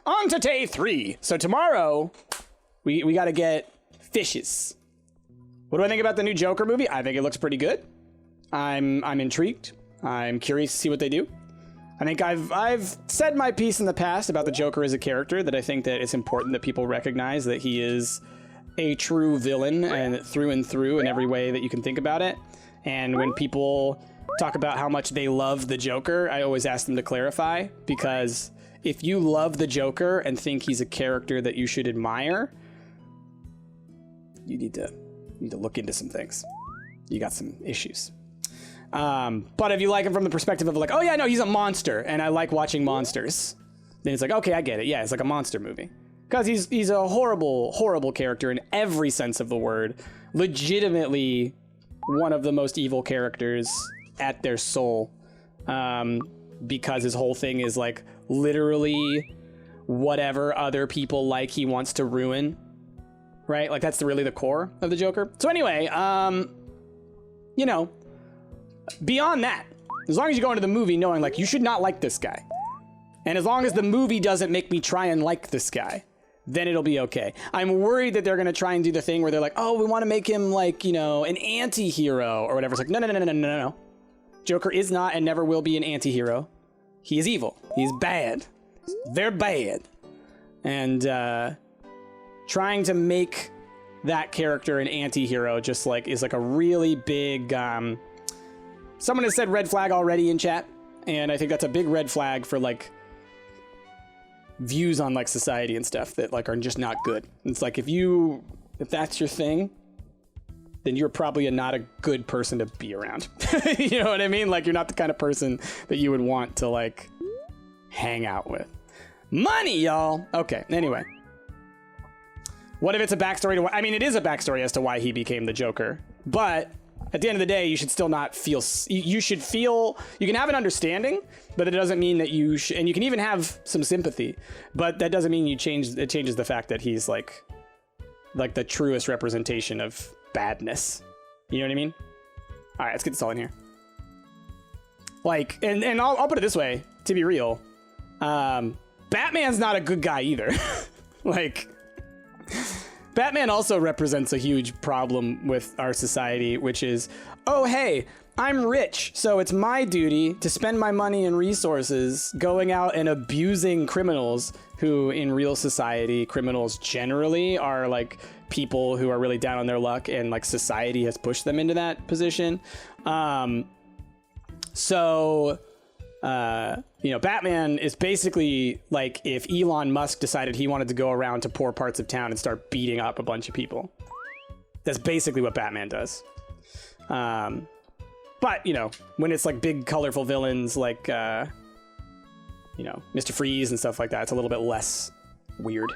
On to day 3. So tomorrow, we got to get fishes. What do I think about the new Joker movie? I think it looks pretty good. I'm intrigued. I'm curious to see what they do. I think I've said my piece in the past about the Joker as a character, that I think that it's important that people recognize that he is a true villain and through in every way that you can think about it. And when people talk about how much they love the Joker, I always ask them to clarify, because if you love the Joker and think he's a character that you should admire, you need to look into some things. You got some issues. But if you like him from the perspective of like, oh yeah, no, he's a monster and I like watching monsters, then it's like, okay, I get it. Yeah, it's like a monster movie. Because he's a horrible, horrible character in every sense of the word. Legitimately one of the most evil characters at their soul. Because his whole thing is like literally whatever other people like he wants to ruin. Right? Like that's really the core of the Joker. So anyway, you know, beyond that, as long as you go into the movie knowing like you should not like this guy, and as long as the movie doesn't make me try and like this guy, then it'll be okay. I'm worried that they're going to try and do the thing where they're like, oh, we want to make him like, you know, an anti-hero or whatever. It's like, no. Joker is not and never will be an anti-hero. He is evil. He's bad. They're bad. And trying to make that character an anti-hero just like is like a really big... someone has said red flag already in chat, and I think that's a big red flag for like views on like society and stuff that like are just not good. It's like if that's your thing, then you're probably not a good person to be around. You know what I mean? Like you're not the kind of person that you would want to like hang out with. Money, y'all. Okay, anyway. What if it's a backstory to I mean, it is a backstory as to why he became the Joker, but at the end of the day, you should still not feel, you should feel, you can have an understanding, but it doesn't mean that you should, and you can even have some sympathy, but that doesn't mean it changes the fact that he's like the truest representation of badness. You know what I mean? All right, let's get this all in here. Like, and I'll put it this way, to be real, Batman's not a good guy either. Like, Batman also represents a huge problem with our society, which is, oh, hey, I'm rich, so it's my duty to spend my money and resources going out and abusing criminals who, in real society, criminals generally are like people who are really down on their luck, and like society has pushed them into that position. You know, Batman is basically like if Elon Musk decided he wanted to go around to poor parts of town and start beating up a bunch of people. That's basically what Batman does. But, you know, when it's like big, colorful villains like, you know, Mr. Freeze and stuff like that, it's a little bit less weird.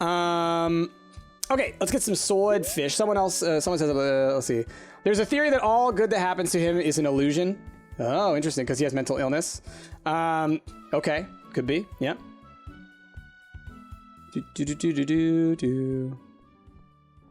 Okay, let's get some swordfish. someone says, let's see. There's a theory that all good that happens to him is an illusion. Oh, interesting, because he has mental illness. Okay, could be, yeah.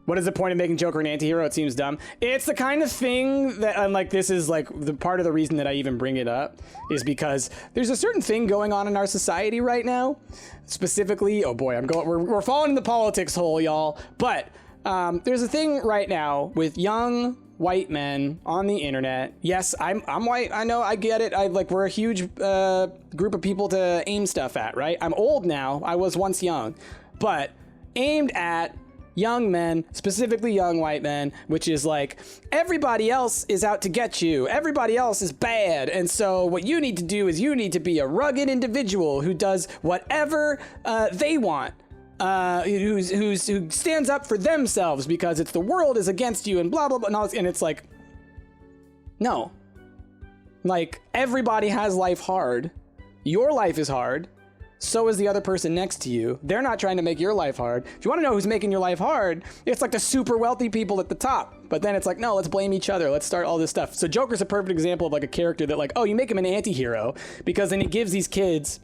What is the point of making Joker an anti-hero? It seems dumb. It's the kind of thing that, like, this is like the part of the reason that I even bring it up is because there's a certain thing going on in our society right now. Specifically, oh boy, we're falling in the politics hole, y'all. But there's a thing right now with young white men on the internet. Yes, I'm white. I know, I get it. We're a huge group of people to aim stuff at, right? I'm old now. I was once young, but aimed at young men, specifically young white men, which is like, everybody else is out to get you. Everybody else is bad. And so what you need to do is you need to be a rugged individual who does whatever they want. Who stands up for themselves because it's the world is against you and blah, blah, blah. And it's like, no. Like, everybody has life hard. Your life is hard. So is the other person next to you. They're not trying to make your life hard. If you want to know who's making your life hard, it's like the super wealthy people at the top. But then it's like, no, let's blame each other. Let's start all this stuff. So Joker's a perfect example of like a character that like, oh, you make him an anti-hero because then it gives these kids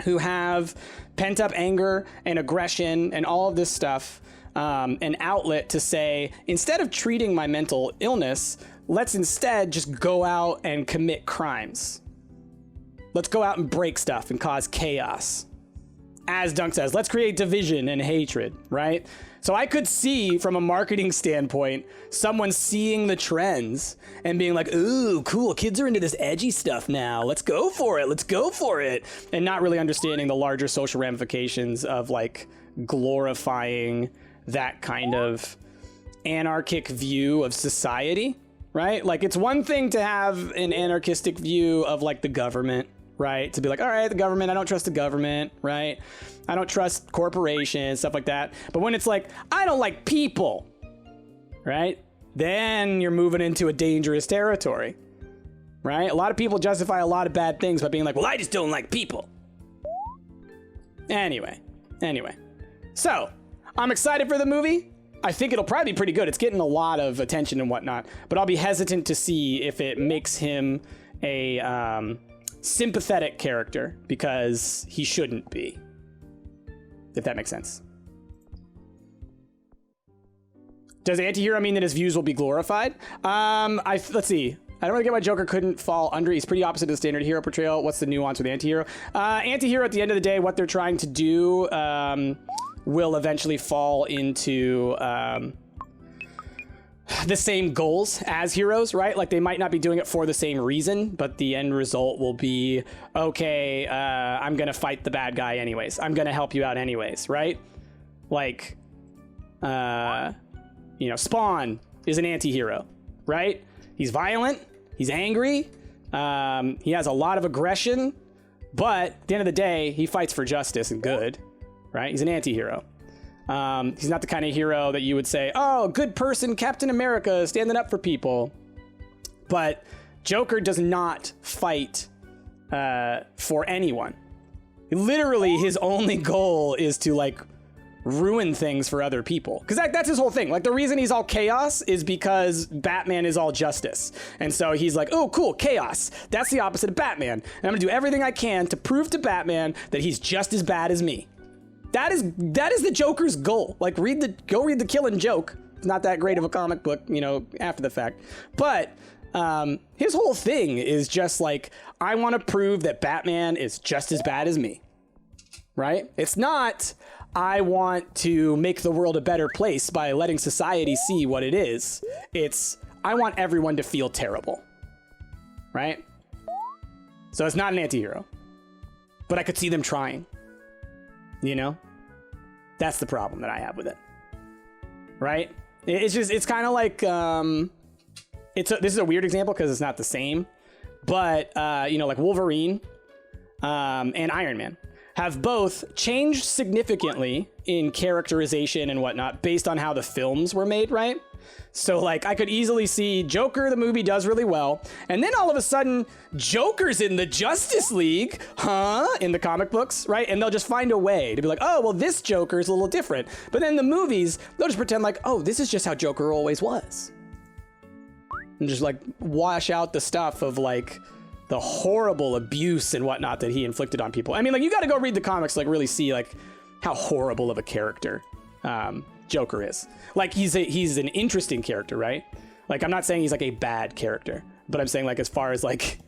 who have pent-up anger and aggression and all of this stuff, an outlet to say, instead of treating my mental illness, let's instead just go out and commit crimes. Let's go out and break stuff and cause chaos. as Dunk says, let's create division and hatred, right? So I could see from a marketing standpoint, someone seeing the trends and being like, ooh, cool, kids are into this edgy stuff now. Let's go for it. Let's go for it. And not really understanding the larger social ramifications of like glorifying that kind of anarchic view of society, right? Like it's one thing to have an anarchistic view of like the government, right? To be like, all right, the government, I don't trust the government, right? I don't trust corporations, stuff like that. But when it's like, I don't like people, right? Then you're moving into a dangerous territory, right? A lot of people justify a lot of bad things by being like, well, I just don't like people. Anyway. So, I'm excited for the movie. I think it'll probably be pretty good. It's getting a lot of attention and whatnot, but I'll be hesitant to see if it makes him a sympathetic character, because he shouldn't be, if that makes sense. Does Antihero mean that his views will be glorified? Let's see. I don't really get why Joker couldn't fall under. He's pretty opposite of the standard hero portrayal. What's the nuance with Antihero? Antihero, at the end of the day, what they're trying to do will eventually fall into the same goals as heroes, right? Like they might not be doing it for the same reason, but the end result will be, okay, I'm gonna fight the bad guy anyways. I'm gonna help you out anyways, right? Like, you know, Spawn is an anti-hero, right? He's violent, he's angry, he has a lot of aggression, but at the end of the day, he fights for justice and good, right? He's an anti-hero. He's not the kind of hero that you would say, oh, good person, Captain America, standing up for people. But Joker does not fight for anyone. Literally, his only goal is to, like, ruin things for other people. Because that's his whole thing. Like, the reason he's all chaos is because Batman is all justice. And so he's like, oh, cool, chaos. That's the opposite of Batman. And I'm going to do everything I can to prove to Batman that he's just as bad as me. That is the Joker's goal. Like, go read the Killing Joke. It's not that great of a comic book, you know, after the fact. But his whole thing is just like, I want to prove that Batman is just as bad as me, right? It's not, I want to make the world a better place by letting society see what it is. It's, I want everyone to feel terrible, right? So it's not an anti-hero, but I could see them trying. You know, that's the problem that I have with it, right? It's just, it's kind of like, this is a weird example because it's not the same, but, you know, like Wolverine and Iron Man have both changed significantly in characterization and whatnot based on how the films were made, right? So, like, I could easily see Joker, the movie, does really well, and then all of a sudden, Joker's in the Justice League, in the comic books, right? And they'll just find a way to be like, oh, well, this Joker is a little different. But then the movies, they'll just pretend like, oh, this is just how Joker always was. And just, like, wash out the stuff of, like, the horrible abuse and whatnot that he inflicted on people. I mean, like, you gotta go read the comics to, like, really see, like, how horrible of a character Joker is. Like, he's an interesting character, right? Like, I'm not saying he's like a bad character, but I'm saying, like, as far as like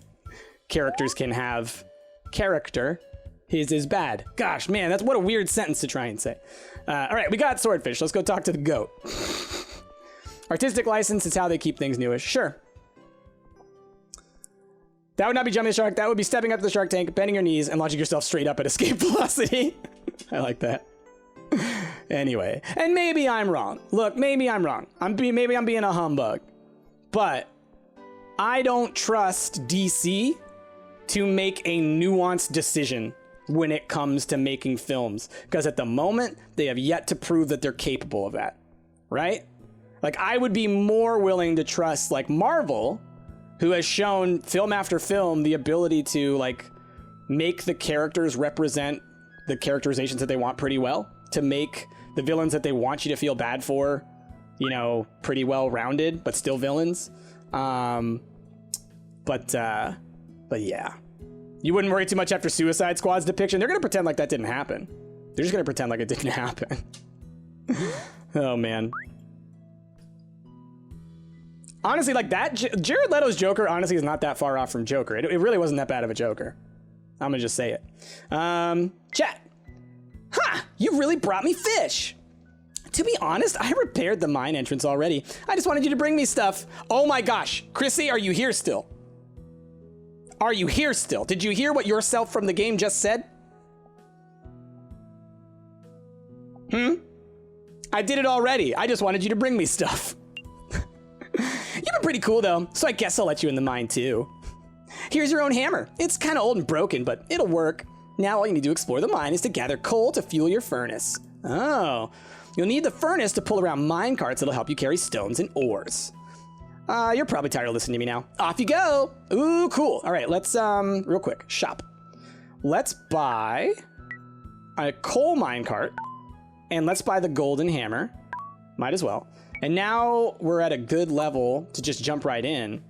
characters can have character, his is bad. Gosh, man, that's what a weird sentence to try and say. All right, we got Swordfish. Let's go talk to the goat. Artistic license is how they keep things newish. Sure. That would not be jumping the shark. That would be stepping up to the shark tank, bending your knees, and launching yourself straight up at escape velocity. I like that. Anyway, and maybe I'm wrong. Look, maybe I'm wrong. Maybe I'm being a humbug. But I don't trust DC to make a nuanced decision when it comes to making films. Because at the moment, they have yet to prove that they're capable of that. Right? Like, I would be more willing to trust, like, Marvel, who has shown film after film the ability to, like, make the characters represent the characterizations that they want pretty well, to make the villains that they want you to feel bad for, you know, pretty well rounded, but still villains. But yeah, you wouldn't worry too much after Suicide Squad's depiction. They're gonna pretend like that didn't happen. They're just gonna pretend like it didn't happen. Oh man. Honestly, like that, Jared Leto's Joker honestly is not that far off from Joker. It really wasn't that bad of a Joker. I'm gonna just say it. Chat. You really brought me fish. To be honest, I repaired the mine entrance already. I just wanted you to bring me stuff. Oh my gosh. Chrissy, are you here still? Are you here still? Did you hear what yourself from the game just said? I did it already. I just wanted you to bring me stuff. You've been pretty cool though, so I guess I'll let you in the mine too. Here's your own hammer. It's kind of old and broken, but it'll work. Now all you need to explore the mine is to gather coal to fuel your furnace. Oh, you'll need the furnace to pull around mine carts that'll help you carry stones and ores. You're probably tired of listening to me now. Off you go. Ooh, cool. All right, let's, real quick, shop. Let's buy a coal mine cart, and let's buy the golden hammer. Might as well. And now we're at a good level to just jump right in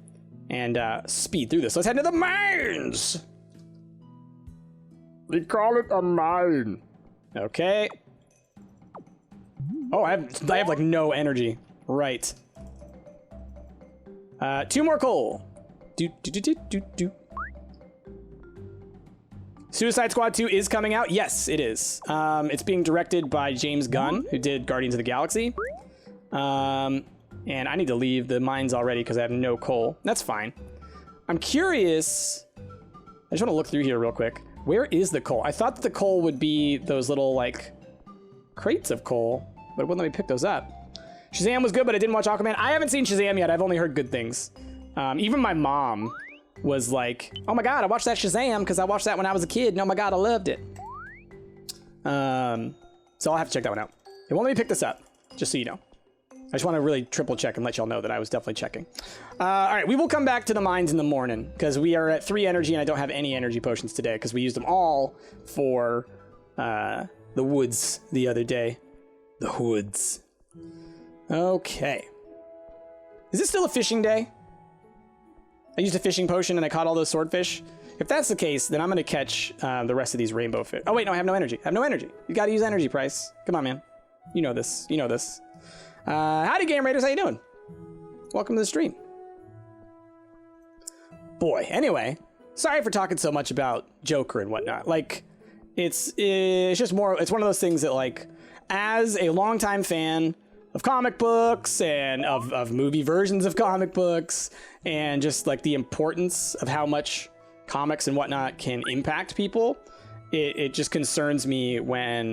and speed through this. Let's head to the mines. We call it a mine. Okay. Oh, I have like no energy. Right. 2 more coal. Do. Suicide Squad 2 is coming out. Yes, it is. It's being directed by James Gunn, who did Guardians of the Galaxy. And I need to leave the mines already because I have no coal. That's fine. I'm curious. I just want to look through here real quick. Where is the coal? I thought that the coal would be those little, like, crates of coal, but it wouldn't let me pick those up. Shazam was good, but I didn't watch Aquaman. I haven't seen Shazam yet. I've only heard good things. Even my mom was like, oh my God, I watched that Shazam because I watched that when I was a kid, and oh my God, I loved it. So I'll have to check that one out. It won't let me pick this up, just so you know. I just want to really triple check and let y'all know that I was definitely checking. All right, we will come back to the mines in the morning because we are at 3 energy and I don't have any energy potions today because we used them all for the woods the other day. The woods. Okay. Is it still a fishing day? I used a fishing potion and I caught all those swordfish. If that's the case, then I'm going to catch the rest of these rainbow fish. Oh, wait, no, I have no energy. I have no energy. You got to use energy, Price. Come on, man. You know this. You know this. Howdy, Game Raiders. How you doing? Welcome to the stream. Boy, anyway, sorry for talking so much about Joker and whatnot. Like, it's just more, it's one of those things that, like, as a longtime fan of comic books and of movie versions of comic books and just, like, the importance of how much comics and whatnot can impact people, it just concerns me when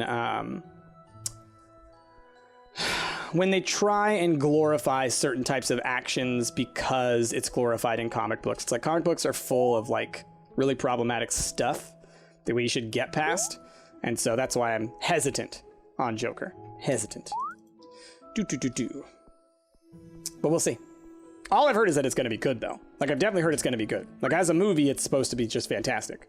they try and glorify certain types of actions because it's glorified in comic books. It's like comic books are full of like really problematic stuff that we should get past. And so that's why I'm hesitant on Joker. Hesitant. But we'll see. All I've heard is that it's going to be good though. Like I've definitely heard it's going to be good. Like as a movie, it's supposed to be just fantastic.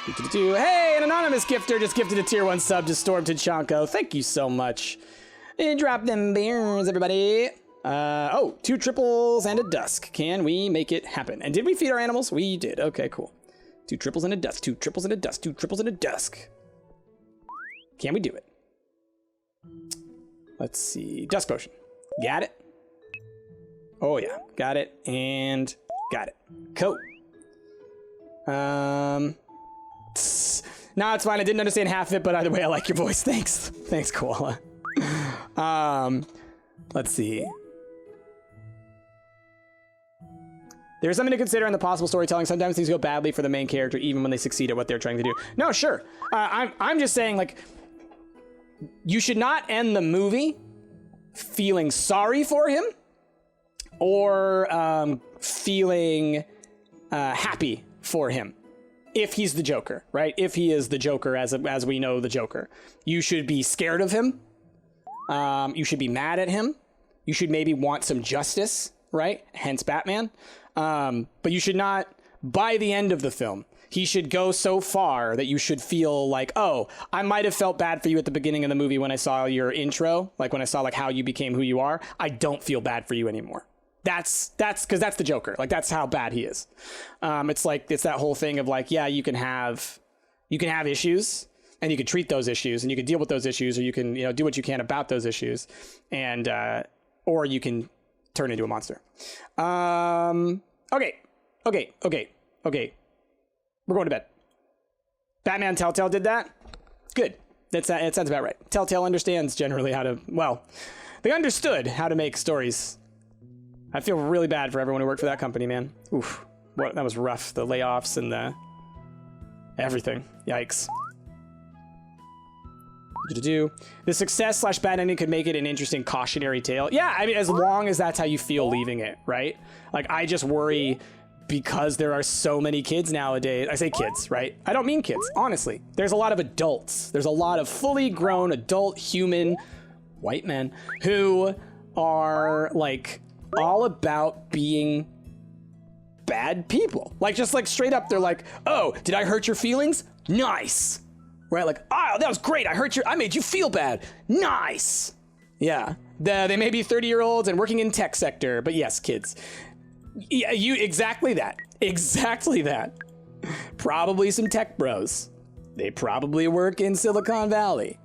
Hey, an anonymous gifter just gifted a tier 1 sub to Storm to Chanko. Thank you so much. Drop them beers, everybody. Oh, 2 triples and a dusk. Can we make it happen? And did we feed our animals? We did. Okay, cool. 2 triples and a dusk. 2 triples and a dusk. 2 triples and a dusk. Can we do it? Let's see. Dusk potion. Got it. Oh, yeah. Got it. And got it. Cool. No, it's fine. I didn't understand half of it, but either way, I like your voice. Thanks. Thanks, Koala. Let's see. There's something to consider in the possible storytelling. Sometimes things go badly for the main character, even when they succeed at what they're trying to do. No, sure. I'm just saying, like, you should not end the movie feeling sorry for him or feeling happy for him. If he's the Joker, right? If he is the Joker as we know the Joker. You should be scared of him. You should be mad at him. You should maybe want some justice, right? Hence Batman. But you should not, by the end of the film, he should go so far that you should feel like, oh, I might have felt bad for you at the beginning of the movie when I saw your intro, like when I saw like how you became who you are. I don't feel bad for you anymore. That's because that's the Joker. Like that's how bad he is. It's that whole thing of like, yeah, you can have issues and you can treat those issues and you can deal with those issues, or you can, do what you can about those issues, and or you can turn into a monster. Okay. We're going to bed. Batman Telltale did that. Good. It sounds about right. Telltale understands generally how to, well, they understood how to make stories. I feel really bad for everyone who worked for that company, man. Oof. That was rough. The layoffs and the everything. Yikes. The success / bad ending could make it an interesting cautionary tale. Yeah, I mean, as long as that's how you feel leaving it, right? Like, I just worry because there are so many kids nowadays. I say kids, right? I don't mean kids, honestly. There's a lot of adults. There's a lot of fully grown adult human white men who are like all about being bad people. Like, just like straight up, they're like, oh, did I hurt your feelings? Nice. Right? Like, oh, that was great. I made you feel bad. Nice. Yeah. They may be 30-year-olds and working in tech sector, but yes, kids. Yeah, exactly that. Exactly that. Probably some tech bros. They probably work in Silicon Valley.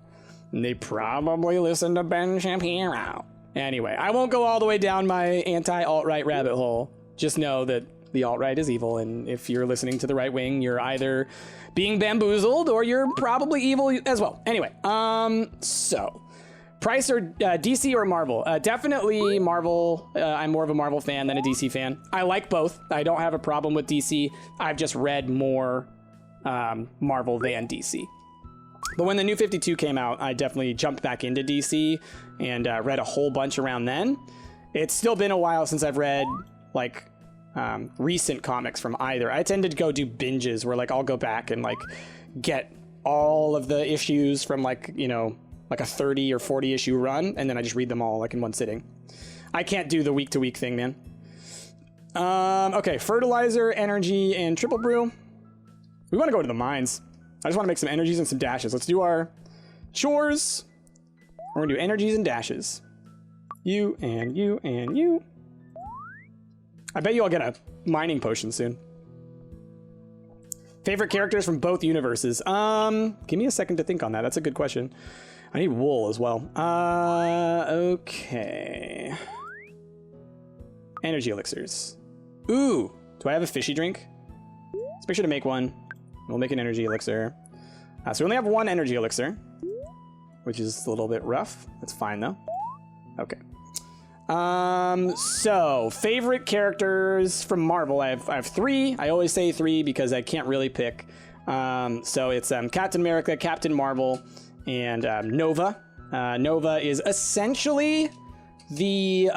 And they probably listen to Ben Shapiro. Anyway, I won't go all the way down my anti-alt-right rabbit hole. Just know that the alt-right is evil, and if you're listening to the right wing, you're either being bamboozled or you're probably evil as well. Anyway, so price or DC or Marvel? Definitely Marvel. I'm more of a Marvel fan than a DC fan. I like both. I don't have a problem with DC. I've just read more Marvel than DC. But when the New 52 came out, I definitely jumped back into DC and read a whole bunch around then. It's still been a while since I've read like recent comics from either. I tend to go do binges where like I'll go back and like get all of the issues from like, you know, like a 30 or 40 issue run, and then I just read them all like in one sitting. I can't do the week to week thing, man. Okay, fertilizer, energy, and triple brew. We want to go to the mines. I just want to make some energies and some dashes. Let's do our chores. We're gonna do energies and dashes. You and you and you. I bet you I'll get a mining potion soon. Favorite characters from both universes? Give me a second to think on that. That's a good question. I need wool as well. Okay. Energy elixirs. Ooh, do I have a fishy drink? Let's make sure to make one. We'll make an energy elixir. So we only have one energy elixir, which is a little bit rough. That's fine though. Okay. So favorite characters from Marvel. I have three. I always say three because I can't really pick. So it's Captain America, Captain Marvel, and Nova. Nova is essentially the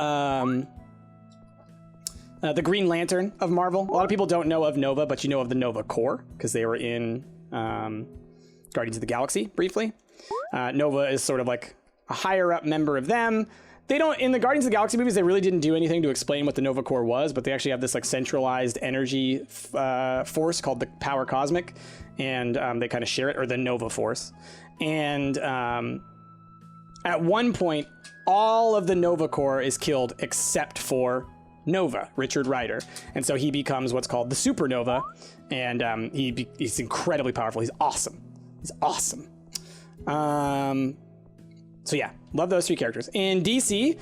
Green Lantern of Marvel. A lot of people don't know of Nova, but you know of the Nova Corps because they were in Guardians of the Galaxy briefly. Nova is sort of like a higher up member of them. They don't, in the Guardians of the Galaxy movies, they really didn't do anything to explain what the Nova Corps was, but they actually have this like centralized energy force called the Power Cosmic, and they kind of share it, or the Nova Force. And at one point, all of the Nova Corps is killed except for Nova, Richard Rider. And so he becomes what's called the Supernova, and he's incredibly powerful. He's awesome. He's awesome. So yeah, love those three characters. In DC,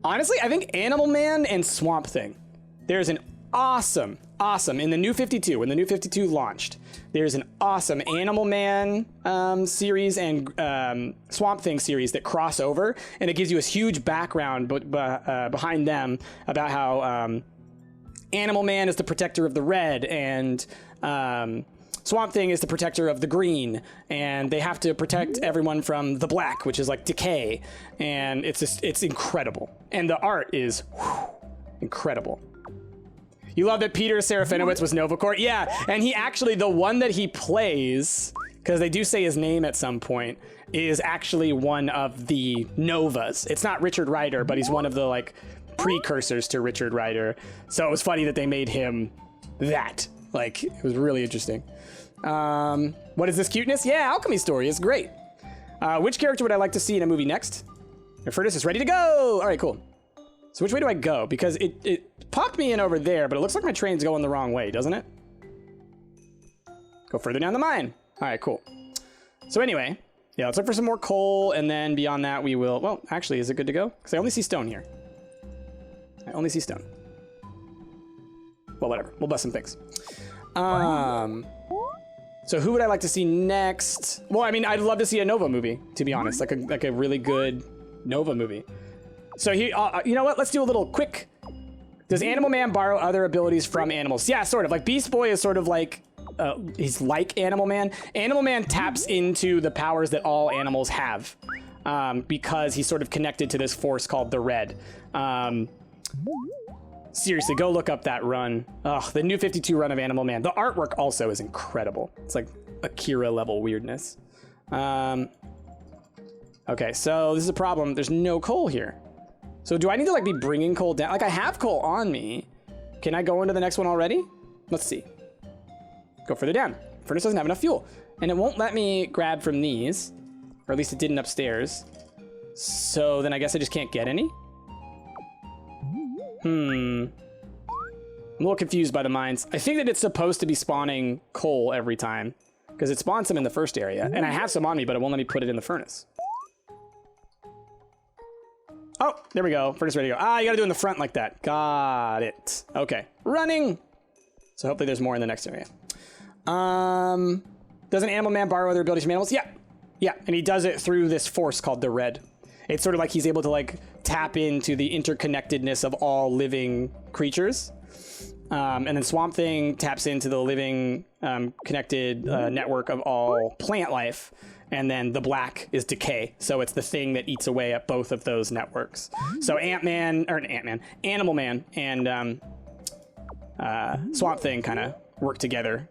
honestly, I think Animal Man and Swamp Thing. There's an awesome, in the New 52, when the New 52 launched, there's an awesome Animal Man series and Swamp Thing series that cross over, and it gives you a huge background behind them about how Animal Man is the protector of the red, and Swamp Thing is the protector of the green, and they have to protect everyone from the black, which is like decay, and it's incredible. And the art is incredible. You love that Peter Serafinowicz was Nova Corps? Yeah, and he actually, the one that he plays, because they do say his name at some point, is actually one of the Novas. It's not Richard Rider, but he's one of the like precursors to Richard Rider. So it was funny that they made him that. Like, it was really interesting. What is this cuteness? Yeah, Alchemy Story is great. Which character would I like to see in a movie next? Furnace is ready to go. All right, cool. So which way do I go? Because it popped me in over there, but it looks like my train's going the wrong way, doesn't it? Go further down the mine. All right, cool. So anyway, yeah, let's look for some more coal, and then beyond that we will, well, actually, is it good to go? Because I only see stone here. I only see stone. Well, whatever. We'll bust some things. So who would I like to see next? Well, I mean, I'd love to see a Nova movie, to be honest, like a really good Nova movie. So he, you know what? Let's do a little quick. Does Animal Man borrow other abilities from animals? Yeah, sort of. Like Beast Boy is sort of like, he's like Animal Man. Animal Man taps into the powers that all animals have because he's sort of connected to this force called the Red. Seriously, go look up that run. Ugh, the new 52 run of Animal Man. The artwork also is incredible. It's like Akira level weirdness. Okay, so this is a problem. There's no coal here. So do I need to like be bringing coal down? Like I have coal on me. Can I go into the next one already? Let's see. Go further down. Furnace doesn't have enough fuel. And it won't let me grab from these. Or at least it didn't upstairs. So then I guess I just can't get any. I'm a little confused by the mines. I think that it's supposed to be spawning coal every time because it spawns some in the first area and I have some on me, but it won't let me put it in the furnace. Oh, there we go. Furnace ready to go. Ah, you gotta do it in the front like that. Got it. Okay, running. So hopefully there's more in the next area. Does an Animal Man borrow other abilities from animals? Yeah. Yeah, and he does it through this force called the Red. It's sort of like he's able to like tap into the interconnectedness of all living creatures. And then Swamp Thing taps into the living connected network of all plant life. And then the black is decay. So it's the thing that eats away at both of those networks. So Animal Man and Swamp Thing kind of work together.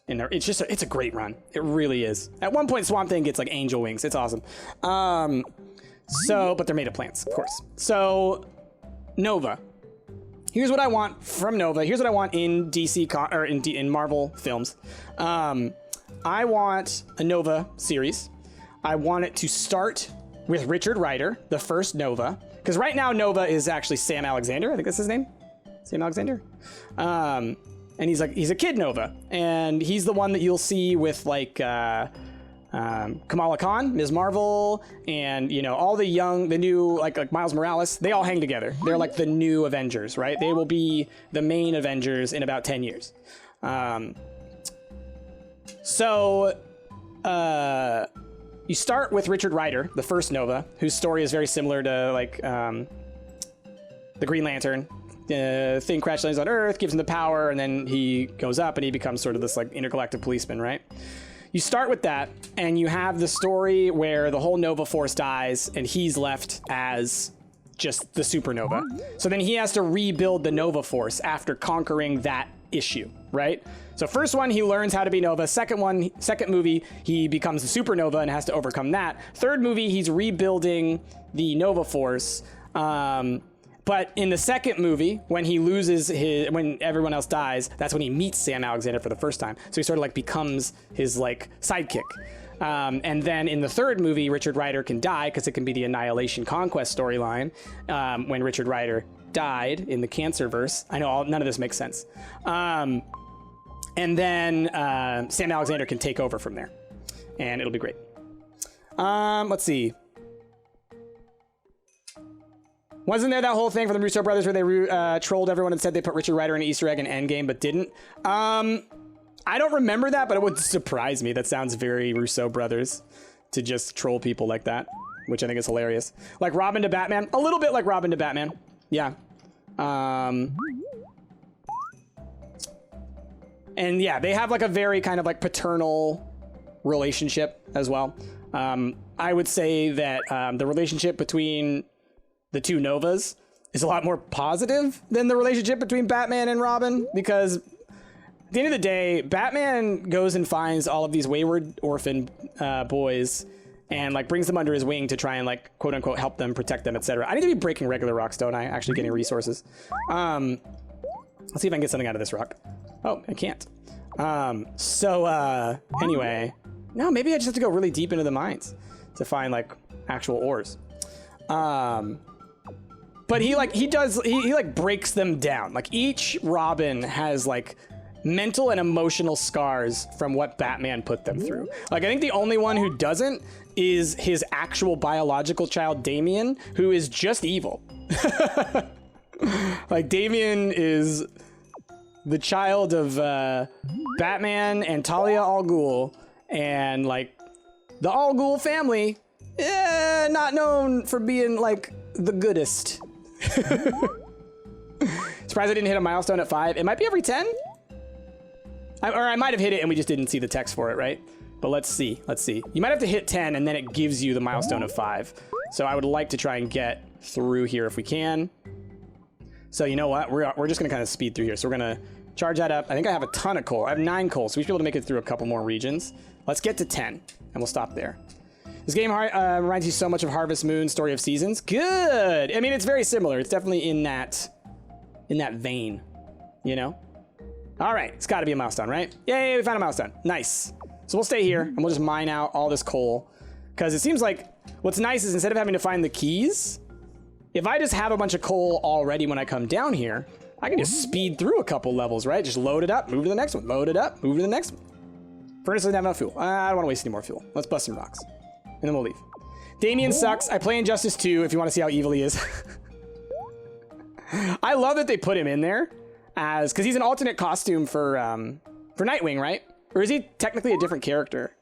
In there. It's a great run. It really is. At one point, Swamp Thing gets like angel wings. It's awesome. But they're made of plants, of course. So, Nova. Here's what I want from Nova. Here's what I want in in Marvel films. I want a Nova series. I want it to start with Richard Rider, the first Nova, because right now Nova is actually Sam Alexander. I think that's his name. Sam Alexander. And he's a kid Nova, and he's the one that you'll see with like. Kamala Khan, Ms. Marvel, and you know all the new like Miles Morales. They all hang together. They're like the new Avengers, right? They will be the main Avengers in about 10 years. You start with Richard Rider, the first Nova, whose story is very similar to like the Green Lantern. Thing crash lands on Earth, gives him the power, and then he goes up and he becomes sort of this like intergalactic policeman, right? You start with that, and you have the story where the whole Nova Force dies, and he's left as just the supernova. So then he has to rebuild the Nova Force after conquering that issue, right? So first one, he learns how to be Nova. Second movie, he becomes a supernova and has to overcome that. Third movie, he's rebuilding the Nova Force. But in the second movie, when everyone else dies, that's when he meets Sam Alexander for the first time. So he sort of like becomes his like sidekick. And then in the third movie, Richard Rider can die because it can be the Annihilation Conquest storyline when Richard Rider died in the Cancerverse. I know none of this makes sense. And then Sam Alexander can take over from there, and it'll be great. Let's see. Wasn't there that whole thing for the Russo brothers where they trolled everyone and said they put Richard Rider in an Easter egg in Endgame but didn't? I don't remember that, but it would surprise me. That sounds very Russo brothers to just troll people like that, which I think is hilarious. Like Robin to Batman? A little bit like Robin to Batman. Yeah. And yeah, they have like a very kind of like paternal relationship as well. I would say that the relationship between the two Novas is a lot more positive than the relationship between Batman and Robin, because at the end of the day, Batman goes and finds all of these wayward orphan boys and like brings them under his wing to try and like quote unquote help them, protect them, etc. I need to be breaking regular rocks, don't I? Actually getting resources. Let's see if I can get something out of this rock. Oh, I can't. Anyway, no, maybe I just have to go really deep into the mines to find like actual ores. But he breaks them down. Like each Robin has like mental and emotional scars from what Batman put them through. Like I think the only one who doesn't is his actual biological child, Damian, who is just evil. Like Damian is the child of Batman and Talia al Ghul, and like the al Ghul family, not known for being like the goodest. Surprised I didn't hit a milestone at 5. It might be every 10. Or I might have hit it and we just didn't see the text for it, right? But let's see. Let's see. You might have to hit 10 and then it gives you the milestone of 5. So I would like to try and get through here if we can. So you know what? We're just going to kind of speed through here. So we're going to charge that up. I think I have a ton of coal. I have 9 coal, so we should be able to make it through a couple more regions. Let's get to 10 and we'll stop there. This game reminds you so much of Harvest Moon, Story of Seasons. Good. I mean, it's very similar. It's definitely in that vein, you know? All right, it's got to be a milestone, right? Yay, we found a milestone. Nice. So we'll stay here and we'll just mine out all this coal, because it seems like what's nice is instead of having to find the keys, if I just have a bunch of coal already when I come down here, I can just speed through a couple levels, right? Just load it up, move to the next one, load it up, move to the next one. Furnace doesn't have enough fuel. I don't want to waste any more fuel. Let's bust some rocks and then we'll leave. Damien sucks. I play Injustice 2 if you want to see how evil he is. I love that they put him in there as, because he's an alternate costume for Nightwing, right? Or is he technically a different character?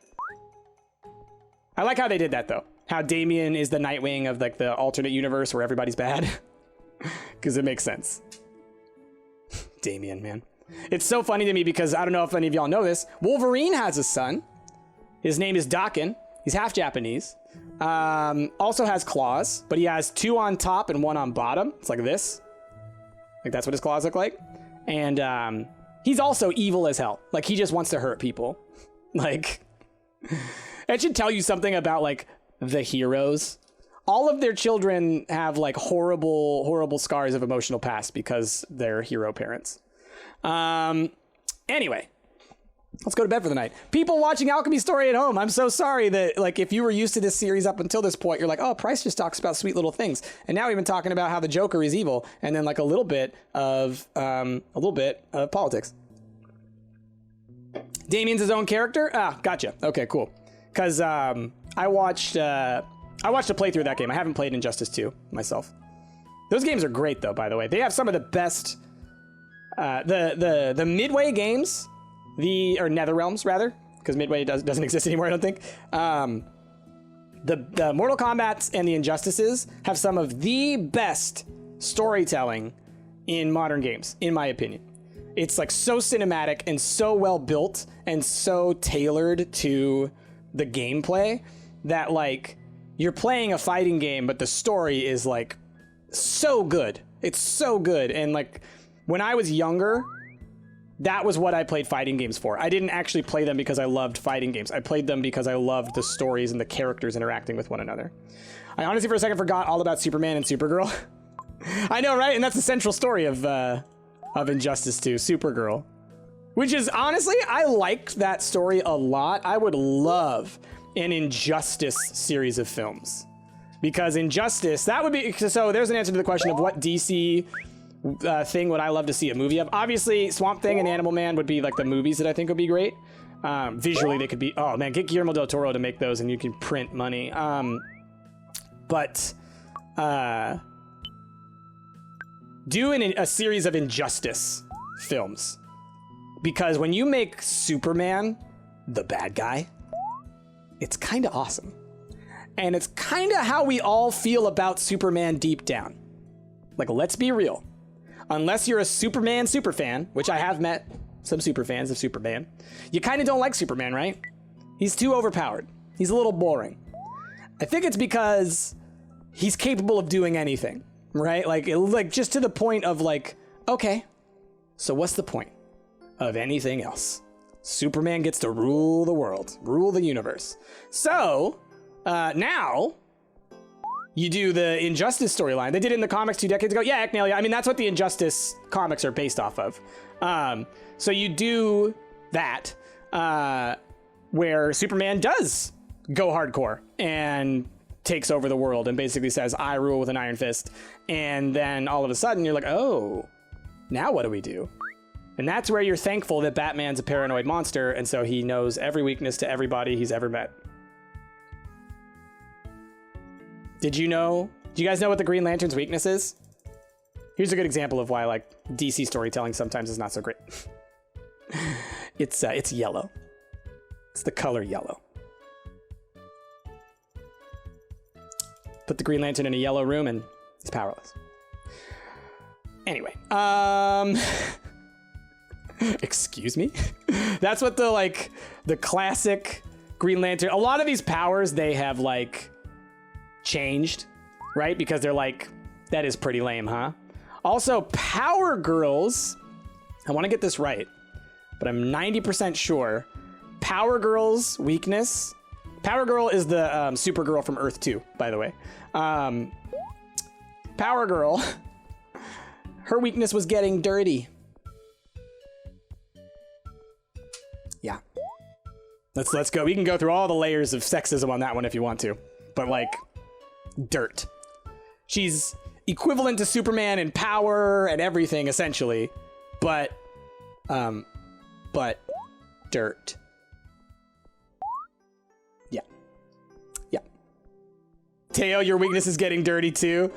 I like how they did that though. How Damien is the Nightwing of like the alternate universe where everybody's bad. Because it makes sense. Damien, man. It's so funny to me because I don't know if any of y'all know this. Wolverine has a son. His name is Daken. He's half Japanese. Also has claws, but he has 2 on top and 1 on bottom. It's like this. Like that's what his claws look like. And he's also evil as hell. Like he just wants to hurt people. Like it should tell you something about like the heroes. All of their children have like horrible, horrible scars of emotional past because they're hero parents. Anyway, let's go to bed for the night. People watching Alchemy Story at home, I'm so sorry that like if you were used to this series up until this point, you're like, oh, Price just talks about sweet little things. And now we've been talking about how the Joker is evil and then like a little bit of politics. Damien's his own character? Ah, gotcha. Okay, cool. Because I watched a playthrough of that game. I haven't played Injustice 2 myself. Those games are great though, by the way. They have some of the best the Midway games, or NetherRealms rather, because Midway doesn't exist anymore, I don't think. The Mortal Kombats and the Injustices have some of the best storytelling in modern games, in my opinion. It's like so cinematic and so well built and so tailored to the gameplay that like you're playing a fighting game, but the story is like so good. It's so good. And like when I was younger, that was what I played fighting games for. I didn't actually play them because I loved fighting games. I played them because I loved the stories and the characters interacting with one another. I honestly for a second forgot all about Superman and Supergirl. I know, right? And that's the central story of Injustice 2, Supergirl. Which is, honestly, I liked that story a lot. I would love an Injustice series of films. Because Injustice, that would be... So there's an answer to the question of what DC thing would I love to see a movie of. Obviously, Swamp Thing and Animal Man would be like the movies that I think would be great. Visually, they could be... Oh, man, get Guillermo del Toro to make those and you can print money. Do a series of Injustice films. Because when you make Superman the bad guy, it's kind of awesome. And it's kind of how we all feel about Superman deep down. Like, let's be real. Unless you're a Superman superfan, which I have met some superfans of Superman, you kind of don't like Superman, right? He's too overpowered. He's a little boring. I think it's because he's capable of doing anything, right? Like just to the point of like, okay, so what's the point of anything else? Superman gets to rule the world, rule the universe. So now you do the Injustice storyline. They did it in the comics 2 decades ago. Yeah, Eknalia. I mean, that's what the Injustice comics are based off of. So you do that where Superman does go hardcore and takes over the world and basically says, I rule with an iron fist. And then all of a sudden you're like, oh, now what do we do? And that's where you're thankful that Batman's a paranoid monster, and so he knows every weakness to everybody he's ever met. Do you guys know what the Green Lantern's weakness is? Here's a good example of why like DC storytelling sometimes is not so great. It's yellow. It's the color yellow. Put the Green Lantern in a yellow room and he's powerless. Anyway, excuse me? That's what the classic Green Lantern, a lot of these powers, they have like changed, right? Because they're like, that is pretty lame, huh? Also, Power Girls, I want to get this right, but I'm 90% sure. Power Girl's weakness, Power Girl is the Supergirl from Earth 2, by the way. Power Girl, her weakness was getting dirty. Yeah. Let's go. We can go through all the layers of sexism on that one if you want to. But like, dirt. She's equivalent to Superman in power and everything, essentially. But dirt. Yeah. Yeah. Teo, your weakness is getting dirty too.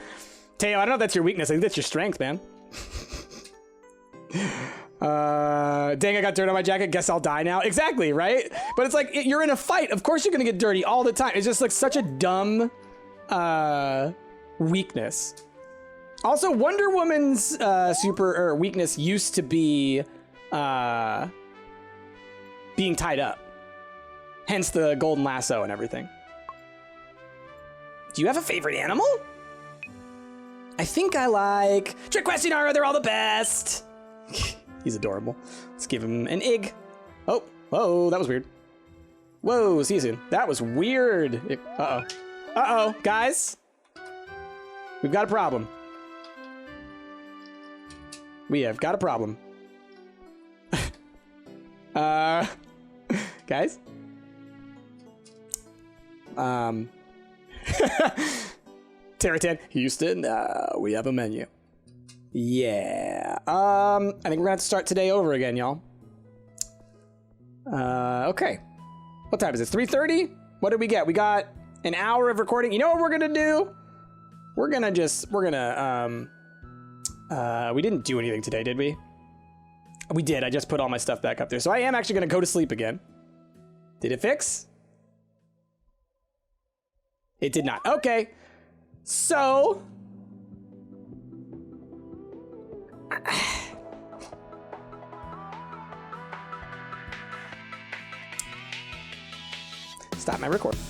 Teo, I don't know if that's your weakness. I think that's your strength, man. Dang, I got dirt on my jacket. Guess I'll die now. Exactly, right? But it's like, you're in a fight. Of course you're gonna get dirty all the time. It's just like such a dumb weakness. Also, Wonder Woman's weakness used to be being tied up. Hence the golden lasso and everything. Do you have a favorite animal? I think I like Triquestionara. They're all the best. He's adorable. Let's give him an egg. Oh, whoa, that was weird. Whoa, see you soon. That was weird. Uh-oh. Uh-oh, guys. We've got a problem. We have got a problem. Guys? Terratan, Houston, we have a menu. Yeah. I think we're gonna have to start today over again, y'all. Okay. What time is it? 3:30? What did we get? We got an hour of recording. You know what we're gonna do? We didn't do anything today, did we? We did. I just put all my stuff back up there. So I am actually gonna go to sleep again. Did it fix? It did not. Okay. So... Stop my recording.